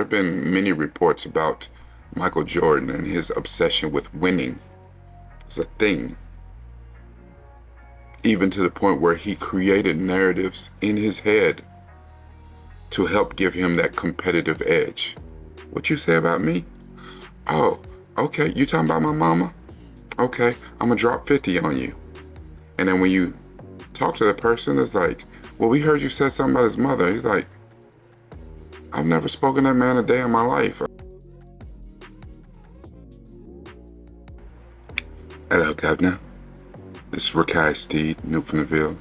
have been many reports about Michael Jordan and his obsession with winning. It's a thing. Even to the point where he created narratives in his head to help give him that competitive edge. What you say about me? Oh, okay, you talking about my mama? Okay, I'm gonna drop 50 on you. And then when you talk to the person, it's like, well, we heard you said something about his mother. He's like, I've never spoken to that man a day in my life. Hello, Governor. This is Rakai Steed, Newfoundlandville.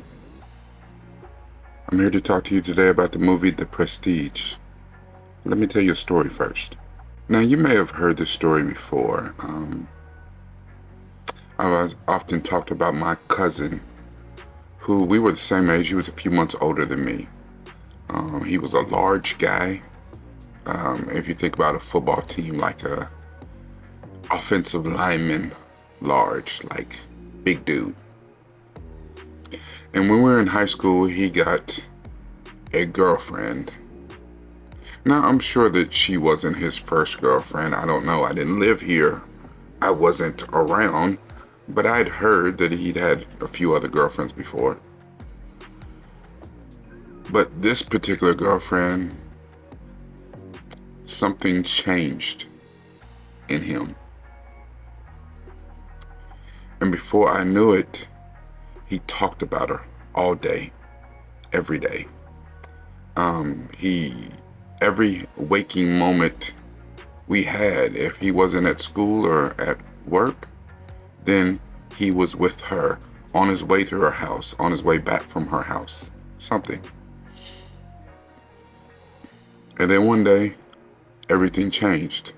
I'm here to talk to you today about the movie The Prestige. Let me tell you a story first. Now, you may have heard this story before. I've often talked about my cousin, who we were the same age. He was a few months older than me. He was a large guy. If you think about a football team, like a offensive lineman, large, like big dude. And when we were in high school, he got a girlfriend. Now, I'm sure that she wasn't his first girlfriend. I don't know. I didn't live here. I wasn't around. But I'd heard that he'd had a few other girlfriends before. But this particular girlfriend, something changed in him. And before I knew it, he talked about her all day, every day. Every waking moment we had, if he wasn't at school or at work, then he was with her on his way to her house, on his way back from her house, something. And then one day, everything changed.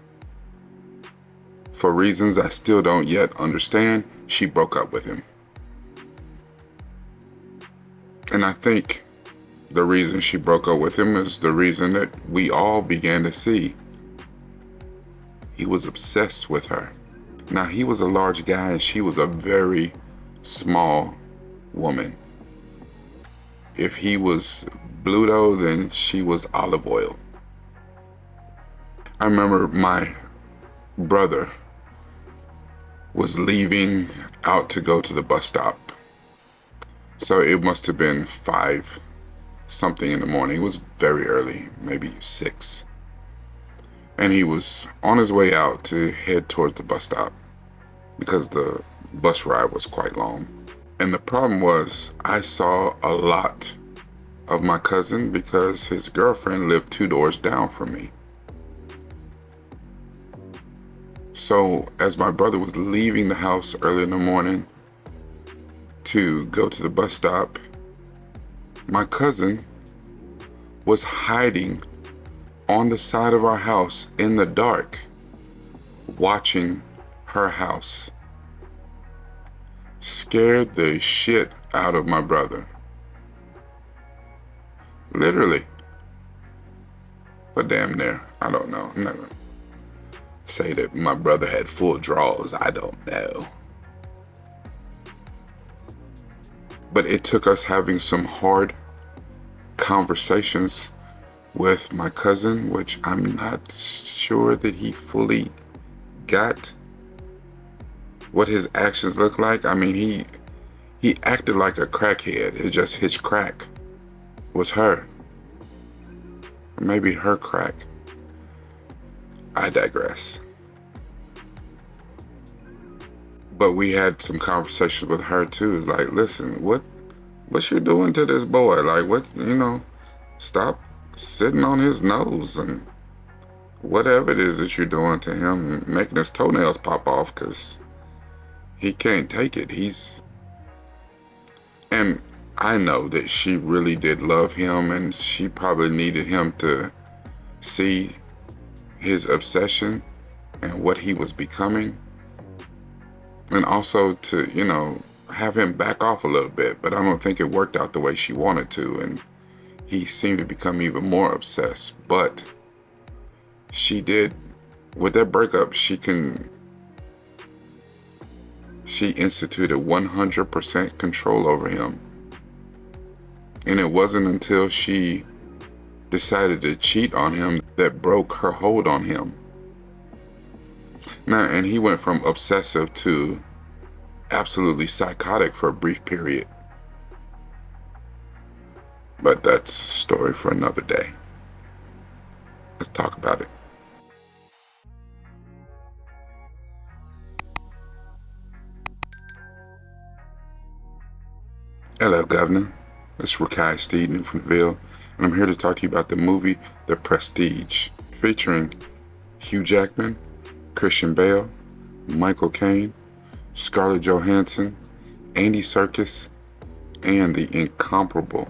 For reasons I still don't yet understand, she broke up with him. And I think the reason she broke up with him is the reason that we all began to see. He was obsessed with her. Now, he was a large guy and she was a very small woman. If he was Bluto, then she was olive oil. I remember my brother was leaving out to go to the bus stop. So it must have been 5 something in the morning. It was very early, maybe 6. And he was on his way out to head towards the bus stop because the bus ride was quite long. And the problem was, I saw a lot of my cousin because his girlfriend lived 2 doors down from me. So as my brother was leaving the house early in the morning to go to the bus stop, my cousin was hiding on the side of our house in the dark, watching her house. Scared the shit out of my brother. Literally. But damn near, I don't know. I'm not gonna say that my brother had full draws. I don't know. But it took us having some hard conversations with my cousin, which I'm not sure that he fully got what his actions look like. I mean, he acted like a crackhead. It's just his crack was her. Or maybe her crack. I digress. But we had some conversations with her too. It's like, listen, what you doing to this boy? Like, what, stop sitting on his nose and whatever it is that you're doing to him, making his toenails pop off, because he can't take it. And I know that she really did love him, and she probably needed him to see his obsession and what he was becoming, and also to, have him back off a little bit. But I don't think it worked out the way she wanted to, and he seemed to become even more obsessed. But she did, with that breakup, she instituted 100% control over him. And it wasn't until she decided to cheat on him that broke her hold on him. Now, and he went from obsessive to absolutely psychotic for a brief period. But that's a story for another day. Let's talk about it. Hello, Governor. This is Rakai Steed, new from the Vale, and I'm here to talk to you about the movie The Prestige, featuring Hugh Jackman, Christian Bale, Michael Caine, Scarlett Johansson, Andy Serkis, and the incomparable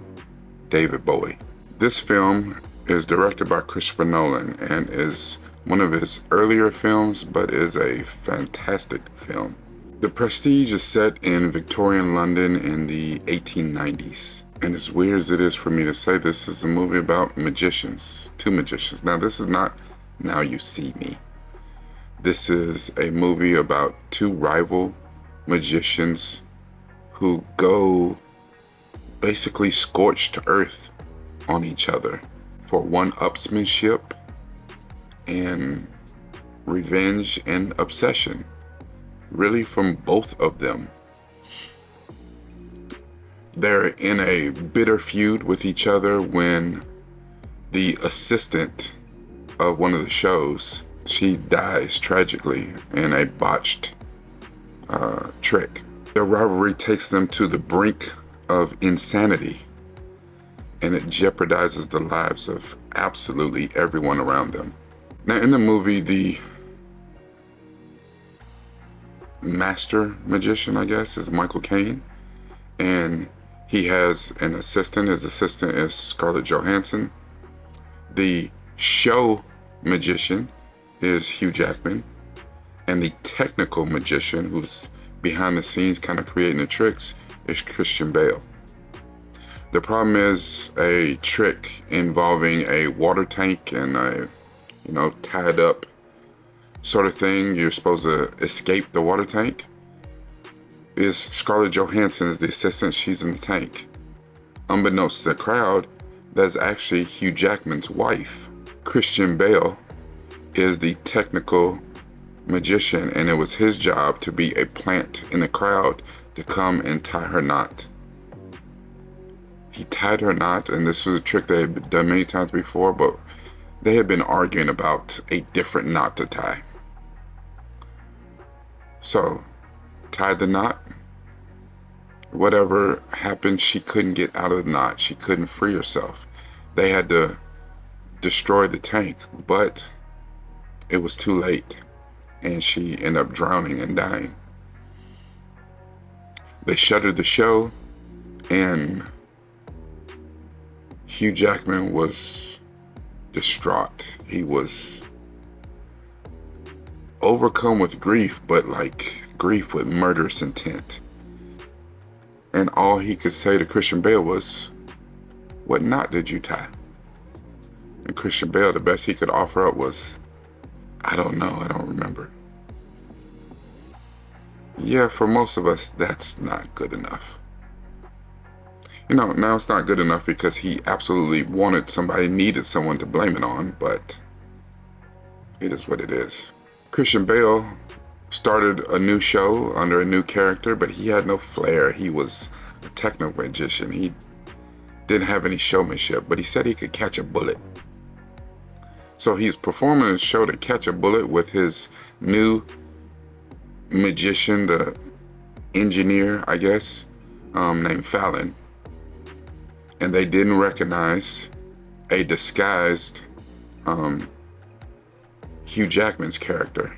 David Bowie. This film is directed by Christopher Nolan and is one of his earlier films, but is a fantastic film. The Prestige is set in Victorian London in the 1890s. And as weird as it is for me to say, this is a movie about magicians, two magicians. Now, this is not Now You See Me. This is a movie about two rival magicians who go basically scorched to earth on each other for one-upsmanship and revenge and obsession. Really, from both of them. They're in a bitter feud with each other when the assistant of one of the shows, she dies tragically in a botched trick. Their rivalry takes them to the brink of insanity, and it jeopardizes the lives of absolutely everyone around them. Now, in the movie, the master magician, I guess, is Michael Caine, and he has an assistant. His assistant is Scarlett Johansson. The show magician is Hugh Jackman, and the technical magician, who's behind the scenes kind of creating the tricks, is Christian Bale. The problem is a trick involving a water tank and a, tied up sort of thing. You're supposed to escape the water tank. Is Scarlett Johansson is the assistant. She's in the tank. Unbeknownst to the crowd, that's actually Hugh Jackman's wife. Christian Bale is the technical magician, and it was his job to be a plant in the crowd to come and tie her knot. He tied her knot, and this was a trick they had done many times before, but they had been arguing about a different knot to tie. So, tied the knot. Whatever happened, she couldn't get out of the knot. She couldn't free herself. They had to destroy the tank, but it was too late, and she ended up drowning and dying. They shuttered the show, and Hugh Jackman was distraught. He was overcome with grief, but like grief with murderous intent. And all he could say to Christian Bale was, "What knot did you tie?" And Christian Bale, the best he could offer up was, "I don't know, I don't remember." Yeah, for most of us, that's not good enough. Now it's not good enough because he absolutely needed someone to blame it on, but it is what it is. Christian Bale started a new show under a new character, but he had no flair. He was a techno magician. He didn't have any showmanship, but he said he could catch a bullet. So he's performing a show to catch a bullet with his new magician, the engineer, I guess, named Fallon. And they didn't recognize a disguised Hugh Jackman's character.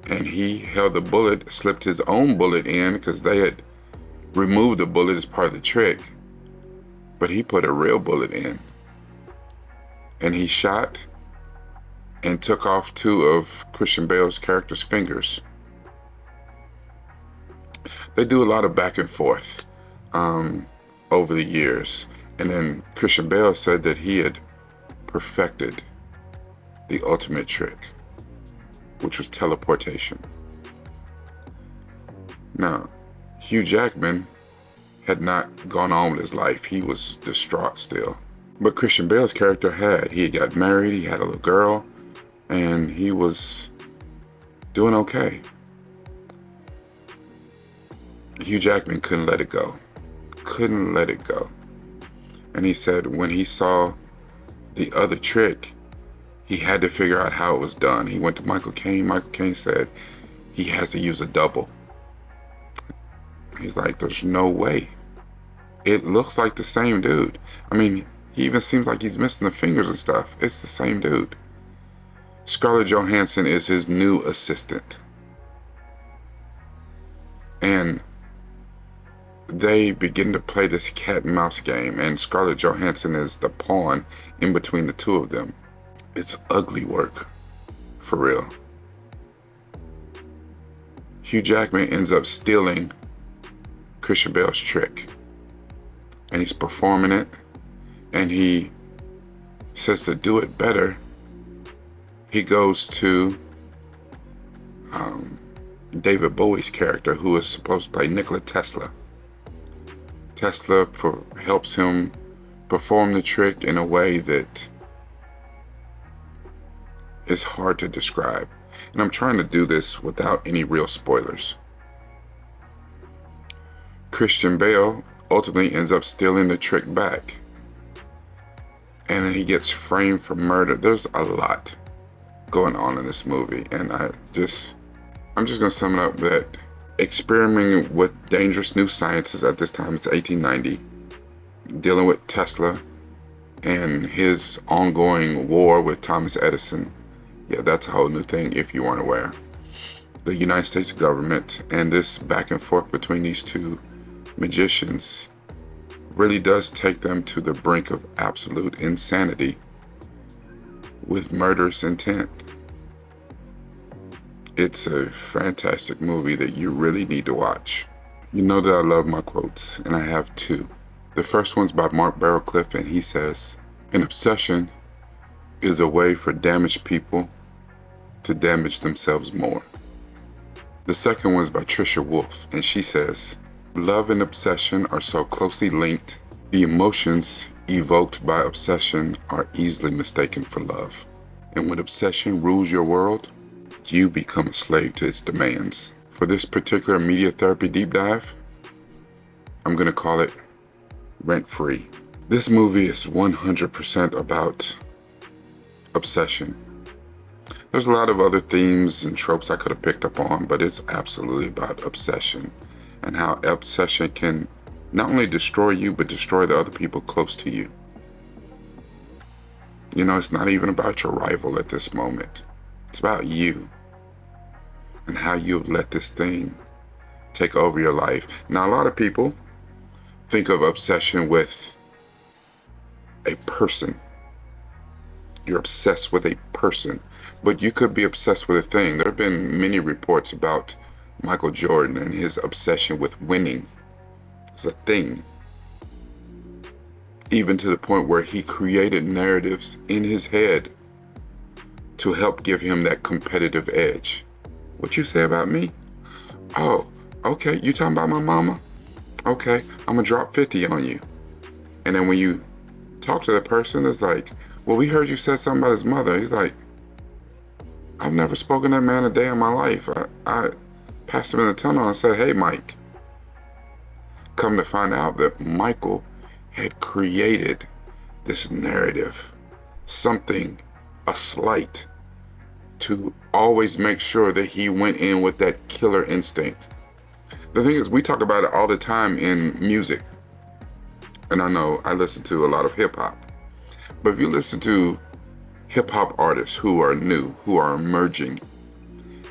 And he held the bullet, slipped his own bullet in because they had removed the bullet as part of the trick. But he put a real bullet in. And he shot and took off two of Christian Bale's character's fingers. They do a lot of back and forth over the years. And then Christian Bale said that he had perfected the ultimate trick, which was teleportation. Now, Hugh Jackman had not gone on with his life. He was distraught still. But Christian Bale's character he had got married, he had a little girl, and he was doing okay. Hugh Jackman couldn't let it go. Couldn't let it go. And he said when he saw the other trick, he had to figure out how it was done. He went to Michael Caine. Michael Caine said he has to use a double. He's like, there's no way. It looks like the same dude. I mean, he even seems like he's missing the fingers and stuff. It's the same dude. Scarlett Johansson is his new assistant. And they begin to play this cat and mouse game, and Scarlett Johansson is the pawn in between the two of them. It's ugly work, for real. Hugh Jackman ends up stealing Christian Bale's trick, and he's performing it, and he says to do it better, he goes to David Bowie's character, who is supposed to play Nikola Tesla. Tesla helps him perform the trick in a way that is hard to describe. And I'm trying to do this without any real spoilers. Christian Bale ultimately ends up stealing the trick back. And then he gets framed for murder. There's a lot going on in this movie. And I'm just going to sum it up that experimenting with dangerous new sciences at this time, it's 1890, dealing with Tesla and his ongoing war with Thomas Edison. Yeah, that's a whole new thing if you weren't aware. The United States government and this back and forth between these two magicians really does take them to the brink of absolute insanity with murderous intent. It's a fantastic movie that you really need to watch. You know that I love my quotes, and I have two. The first one's by Mark Barrowcliff, and he says, "An obsession is a way for damaged people to damage themselves more." The second one's by Trisha Wolfe, and she says, "Love and obsession are so closely linked, the emotions evoked by obsession are easily mistaken for love. And when obsession rules your world, you become a slave to its demands." For this particular media therapy deep dive, I'm going to call it Rent Free. This movie is 100% about obsession. There's a lot of other themes and tropes I could have picked up on, but it's absolutely about obsession and how obsession can not only destroy you, but destroy the other people close to you. You know, it's not even about your rival at this moment. It's about you and how you have let this thing take over your life. Now, a lot of people think of obsession with a person. You're obsessed with a person, but you could be obsessed with a thing. There have been many reports about Michael Jordan and his obsession with winning. It's a thing. Even to the point where he created narratives in his head to help give him that competitive edge. What you say about me? Oh, okay, you talking about my mama? Okay, I'm gonna drop 50 on you. And then when you talk to the person, it's like, well, we heard you said something about his mother. He's like, I've never spoken to that man a day in my life. I passed him in the tunnel and said, hey, Mike. Come to find out that Michael had created this narrative, something, a slight, to always make sure that he went in with that killer instinct. The thing is, we talk about it all the time in music. And I know I listen to a lot of hip hop. But if you listen to hip hop artists who are new, who are emerging,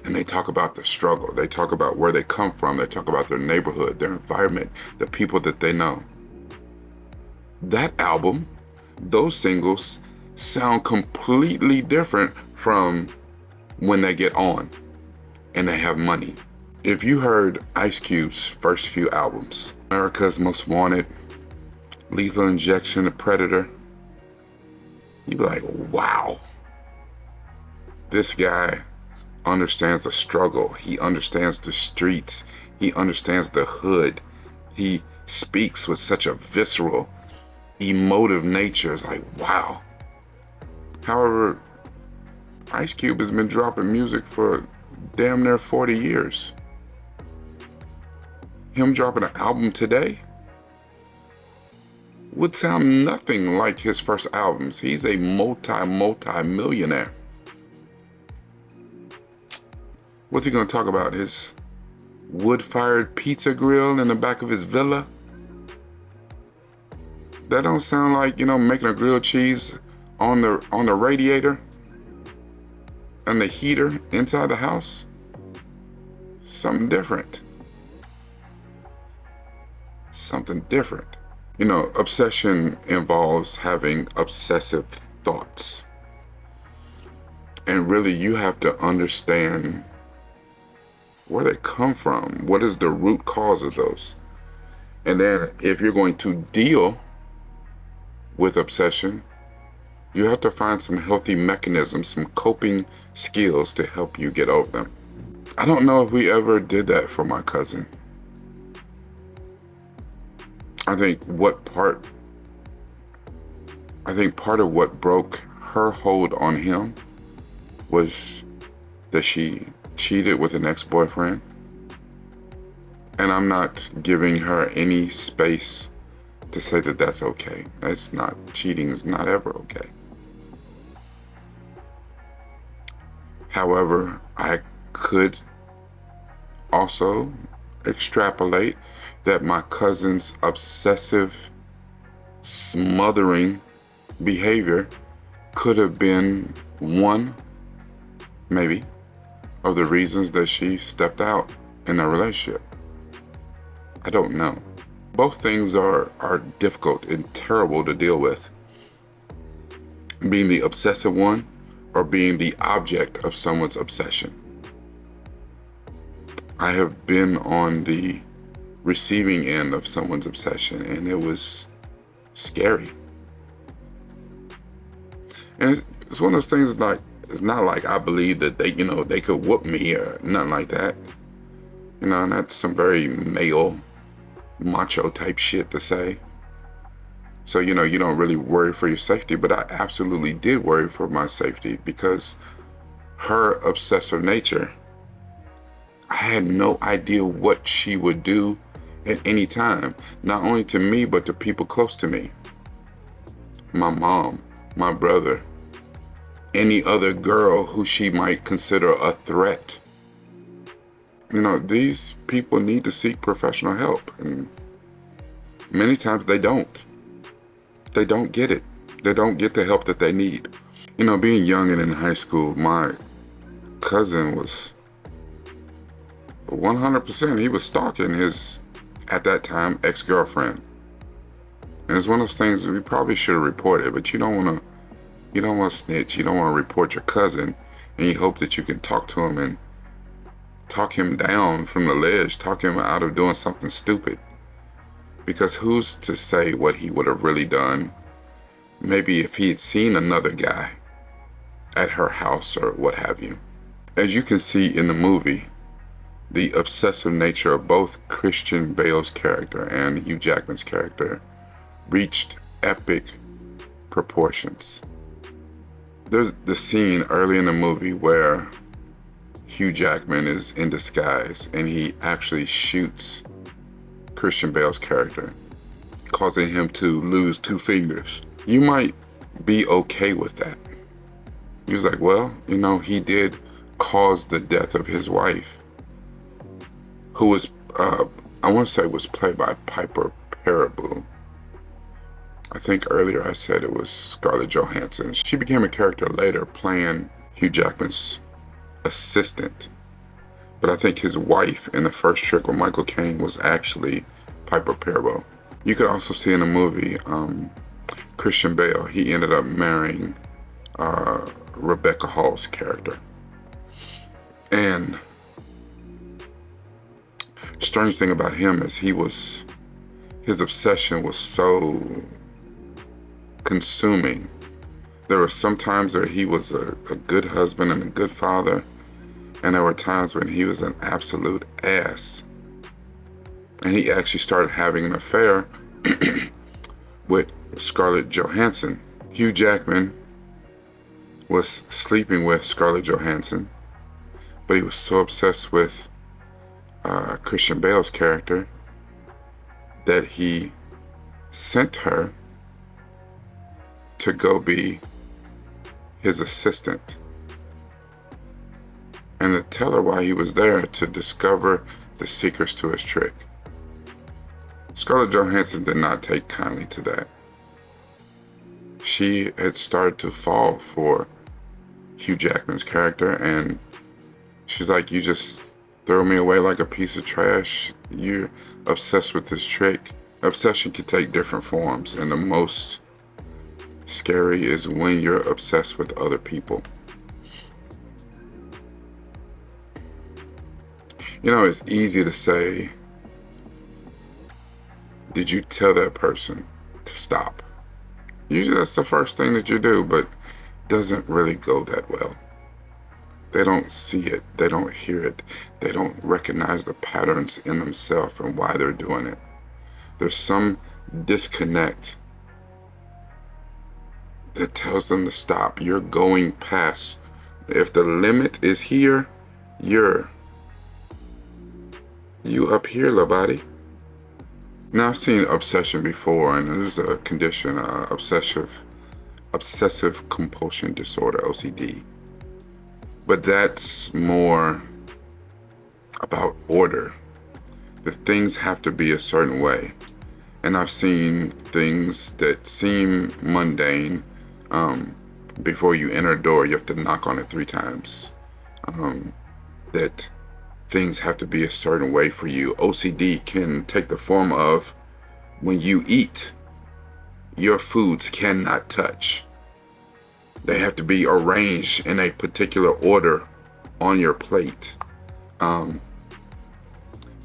and they talk about the struggle, they talk about where they come from, they talk about their neighborhood, their environment, the people that they know. That album, those singles sound completely different from when they get on and they have money. If you heard Ice Cube's first few albums, America's Most Wanted, Lethal Injection, The Predator, you'd be like, wow, this guy understands the struggle. He understands the streets. He understands the hood. He speaks with such a visceral emotive nature is like, wow. However, Ice Cube has been dropping music for damn near 40 years. Him dropping an album today would sound nothing like his first albums. He's a multi-millionaire. What's he gonna talk about? His wood-fired pizza grill in the back of his villa? That don't sound like, making a grilled cheese on the radiator and the heater inside the house. Something different. Something different. Obsession involves having obsessive thoughts. And really, you have to understand where they come from. What is the root cause of those? And then if you're going to deal with obsession, you have to find some healthy mechanisms, some coping skills to help you get over them. I don't know if we ever did that for my cousin. I think part of what broke her hold on him was that she cheated with an ex-boyfriend. And I'm not giving her any space to say that that's okay. That's not, cheating is not ever okay. However, I could also extrapolate that my cousin's obsessive, smothering behavior could have been one, maybe, of the reasons that she stepped out in a relationship. I don't know. Both things are difficult and terrible to deal with. Being the obsessive one or being the object of someone's obsession. I have been on the receiving end of someone's obsession, and it was scary. And it's one of those things like, it's not like I believe that they could whoop me or nothing like that. And that's some very male, macho type shit to say. So, you don't really worry for your safety, but I absolutely did worry for my safety because her obsessive nature, I had no idea what she would do at any time, not only to me, but to people close to me. My mom, my brother, any other girl who she might consider a threat. These people need to seek professional help, and many times they don't. They don't get it. They don't get the help that they need. Being young and in high school, my cousin was 100%, he was stalking his, at that time, ex-girlfriend. And it's one of those things that we probably should have reported, but you don't want to snitch. You don't want to report your cousin, and you hope that you can talk to him and talk him down from the ledge, talk him out of doing something stupid. Because who's to say what he would have really done? Maybe if he had seen another guy at her house or what have you. As you can see in the movie, the obsessive nature of both Christian Bale's character and Hugh Jackman's character reached epic proportions. There's the scene early in the movie where Hugh Jackman is in disguise and he actually shoots Christian Bale's character, causing him to lose 2 fingers. You might be okay with that. He was like, well, he did cause the death of his wife, who was, I want to say was played by Piper Perabo. I think earlier I said it was Scarlett Johansson. She became a character later playing Hugh Jackman's assistant. But I think his wife in the first Trick with Michael Caine was actually Piper Perabo. You could also see in the movie, Christian Bale, he ended up marrying Rebecca Hall's character. And the strange thing about him is his obsession was so consuming. There were some times where he was a good husband and a good father, and there were times when he was an absolute ass. And he actually started having an affair with Scarlett Johansson. Hugh Jackman was sleeping with Scarlett Johansson, but he was so obsessed with Christian Bale's character that he sent her to go be his assistant and to tell her why he was there, to discover the secrets to his trick. Scarlett Johansson did not take kindly to that. She had started to fall for Hugh Jackman's character, and she's like, you just throw me away like a piece of trash. You're obsessed with this trick. Obsession can take different forms, and the most scary is when you're obsessed with other people. You know, it's easy to say, did you tell that person to stop? Usually that's the first thing that you do, but it doesn't really go that well. They don't see it. They don't hear it. They don't recognize the patterns in themselves and why they're doing it. There's some disconnect that tells them to stop. You're going past. If the limit is here, you up here, little body. Now, I've seen obsession before, and there's a condition, obsessive compulsion disorder, OCD. But that's more about order. The things have to be a certain way. And I've seen things that seem mundane. Before you enter a door, you have to knock on it 3 times. That things have to be a certain way for you. OCD can take the form of when you eat, your foods cannot touch. They have to be arranged in a particular order on your plate. And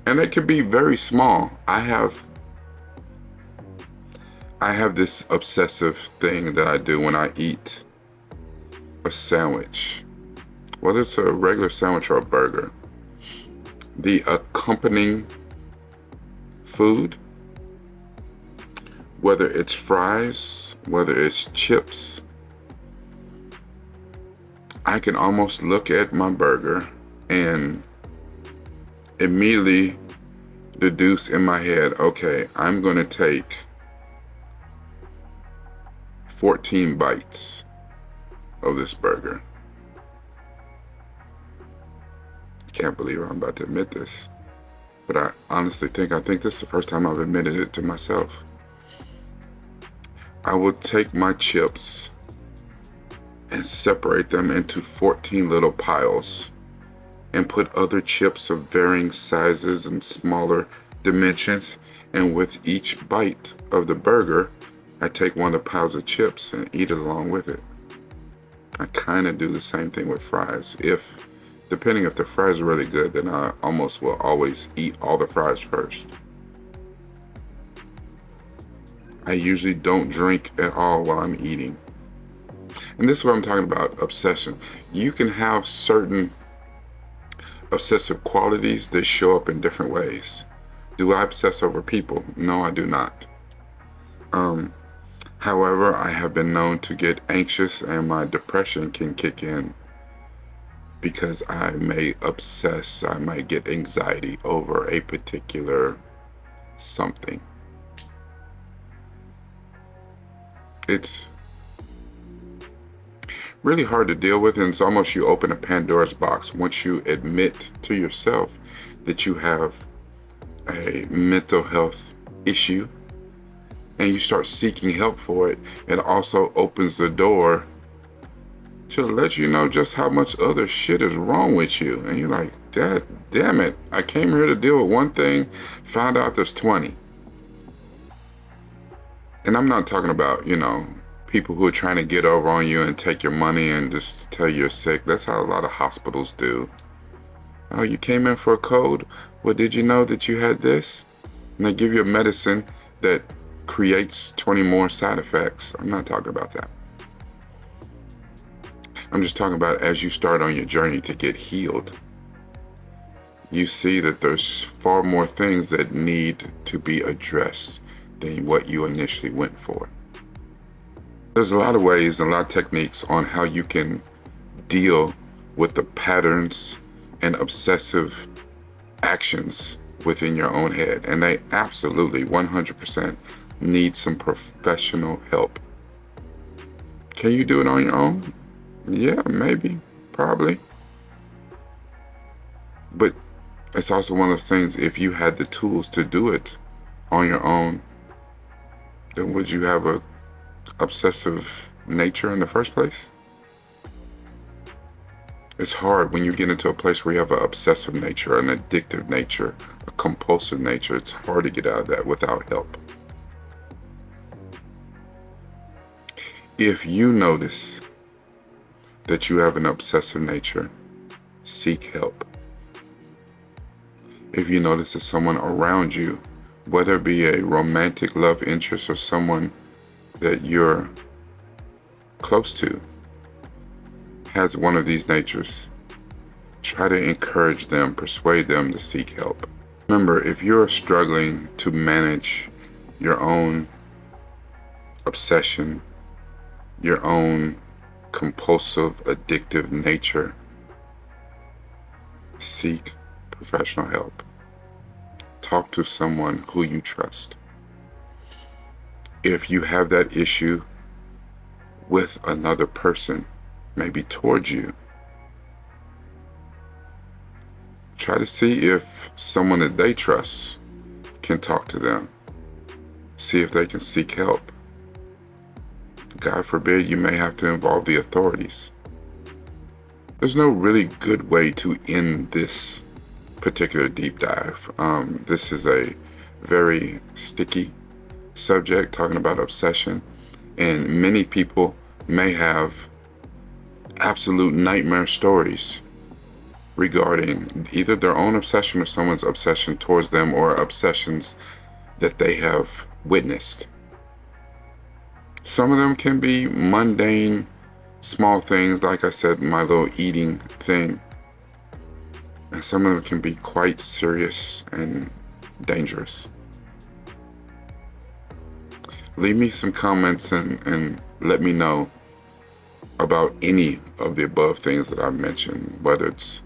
it can be very small. I have this obsessive thing that I do when I eat a sandwich, whether it's a regular sandwich or a burger. The accompanying food, whether it's fries, whether it's chips, I can almost look at my burger and immediately deduce in my head, okay, I'm going to take 14 bites of this burger. Can't believe I'm about to admit this, but I honestly think this is the first time I've admitted it to myself. I will take my chips and separate them into 14 little piles and put other chips of varying sizes and smaller dimensions, and with each bite of the burger I take one of the piles of chips and eat it along with it. I kind of do the same thing with fries. Depending if the fries are really good, then I almost will always eat all the fries first. I usually don't drink at all while I'm eating. And this is what I'm talking about, obsession. You can have certain obsessive qualities that show up in different ways. Do I obsess over people? No, I do not. However, I have been known to get anxious and my depression can kick in because I may obsess, I might get anxiety over a particular something. It's really hard to deal with, and it's almost you open a Pandora's box once you admit to yourself that you have a mental health issue and you start seeking help for it. It also opens the door to let you know just how much other shit is wrong with you. And you're like, Dad, damn it, I came here to deal with one thing, found out there's 20. And I'm not talking about, people who are trying to get over on you and take your money and just tell you you're sick. That's how a lot of hospitals do. Oh, you came in for a cold? Well, did you know that you had this? And they give you a medicine that creates 20 more side effects. I'm not talking about that. I'm just talking about as you start on your journey to get healed, you see that there's far more things that need to be addressed than what you initially went for. There's a lot of ways and a lot of techniques on how you can deal with the patterns and obsessive actions within your own head. And they absolutely 100% need some professional help. Can you do it on your own? Yeah, maybe, probably. But it's also one of those things, if you had the tools to do it on your own, then would you have a obsessive nature in the first place? It's hard when you get into a place where you have an obsessive nature, an addictive nature, a compulsive nature. It's hard to get out of that without help. If you notice that you have an obsessive nature, seek help. If you notice that someone around you, whether it be a romantic love interest or someone that you're close to, has one of these natures, try to encourage them, persuade them to seek help. Remember, if you're struggling to manage your own obsession, your own compulsive, addictive nature, seek professional help. Talk to someone who you trust. If you have that issue with another person, maybe towards you, try to see if someone that they trust can talk to them. See if they can seek help. God forbid you may have to involve the authorities. There's no really good way to end this particular deep dive. This is a very sticky subject, talking about obsession, and many people may have absolute nightmare stories regarding either their own obsession or someone's obsession towards them, or obsessions that they have witnessed. Some of them can be mundane, small things, like I said, my little eating thing. And some of them can be quite serious and dangerous. Leave me some comments and let me know about any of the above things that I've mentioned, whether it's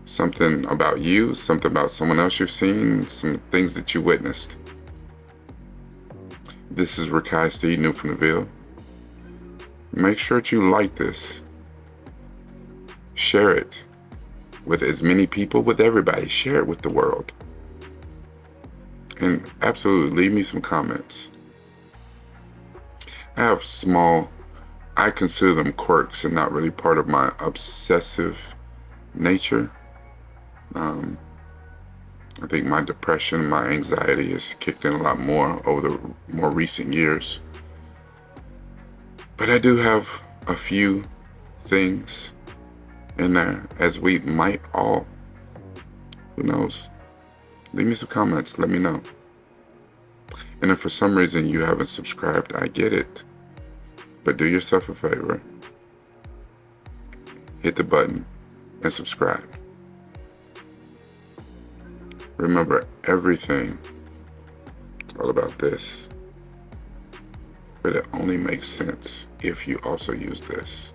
something about you, something about someone else you've seen, some things that you witnessed. This is Rakai Steve, new from the Ville. Make sure that you like this. Share it with as many people, with everybody. Share it with the world. And absolutely leave me some comments. I have small, I consider them quirks and not really part of my obsessive nature. I think my depression, my anxiety has kicked in a lot more over the more recent years. But I do have a few things in there, as we might all. Who knows? Leave me some comments, let me know. And if for some reason you haven't subscribed, I get it. But do yourself a favor. Hit the button and subscribe. Remember, everything is all about this. But it only makes sense if you also use this.